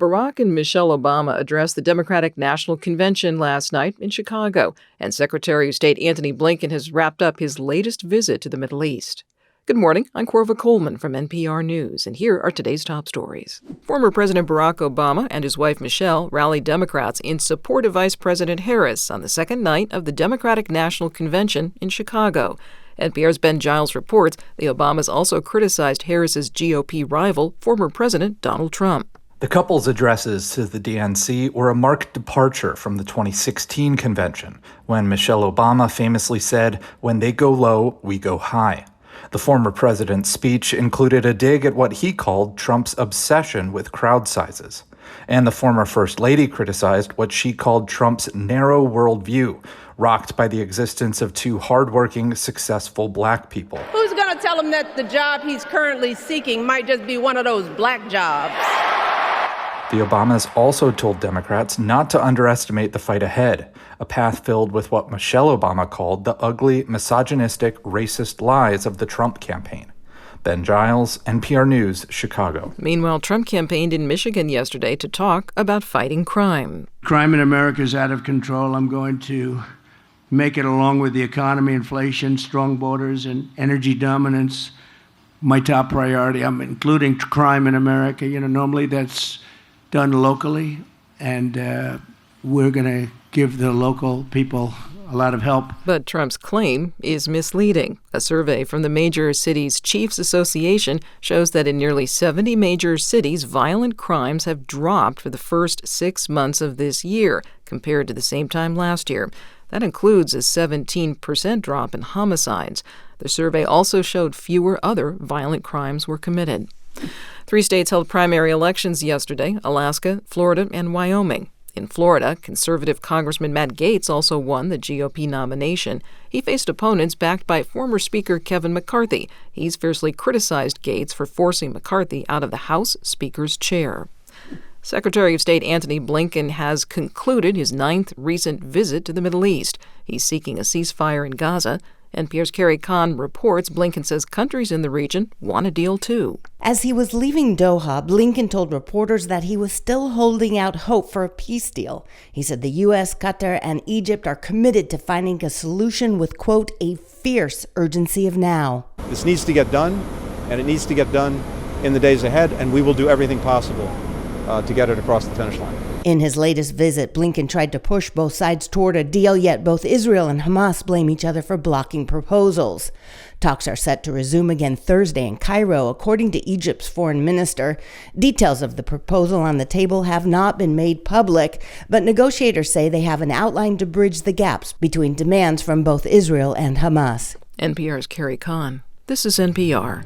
Barack and Michelle Obama addressed the Democratic National Convention last night in Chicago, and Secretary of State Antony Blinken has wrapped up his latest visit to the Middle East. Good morning, I'm Corva Coleman from NPR News, and here are today's top stories. Former President Barack Obama and his wife Michelle rallied Democrats in support of Vice President Harris on the second night of the Democratic National Convention in Chicago. NPR's Ben Giles reports the Obamas also criticized Harris's GOP rival, former President Donald Trump. The couple's addresses to the DNC were a marked departure from the 2016 convention, when Michelle Obama famously said, "When they go low, we go high." The former president's speech included a dig at what he called Trump's obsession with crowd sizes. And the former First Lady criticized what she called Trump's narrow worldview, rocked by the existence of two hardworking, successful black people. Who's going to tell him that the job he's currently seeking might just be one of those black jobs? The Obamas also told Democrats not to underestimate the fight ahead, a path filled with what Michelle Obama called the ugly, misogynistic, racist lies of the Trump campaign. Ben Giles, NPR News, Chicago. Meanwhile, Trump campaigned in Michigan yesterday to talk about fighting crime. Crime in America is out of control. I'm going to make it, along with the economy, inflation, strong borders, and energy dominance, my top priority. I'm including crime in America. Normally that's done locally, and we're going to give the local people a lot of help. But Trump's claim is misleading. A survey from the Major Cities Chiefs Association shows that in nearly 70 major cities, violent crimes have dropped for the first 6 months of this year compared to the same time last year. That includes a 17% drop in homicides. The survey also showed fewer other violent crimes were committed. 3 states held primary elections yesterday: Alaska, Florida, and Wyoming. In Florida, conservative Congressman Matt Gaetz also won the GOP nomination. He faced opponents backed by former Speaker Kevin McCarthy. He's fiercely criticized Gaetz for forcing McCarthy out of the House Speaker's chair. Secretary of State Antony Blinken has concluded his 9th recent visit to the Middle East. He's seeking a ceasefire in Gaza. NPR's Carrie Kahn reports Blinken says countries in the region want a deal too. As he was leaving Doha, Blinken told reporters that he was still holding out hope for a peace deal. He said the U.S., Qatar, and Egypt are committed to finding a solution with, quote, a fierce urgency of now. This needs to get done, and it needs to get done in the days ahead, and we will do everything possible to get it across the finish line. In his latest visit, Blinken tried to push both sides toward a deal, yet both Israel and Hamas blame each other for blocking proposals. Talks are set to resume again Thursday in Cairo, according to Egypt's foreign minister. Details of the proposal on the table have not been made public, but negotiators say they have an outline to bridge the gaps between demands from both Israel and Hamas. NPR's Carrie Kahn. This is NPR.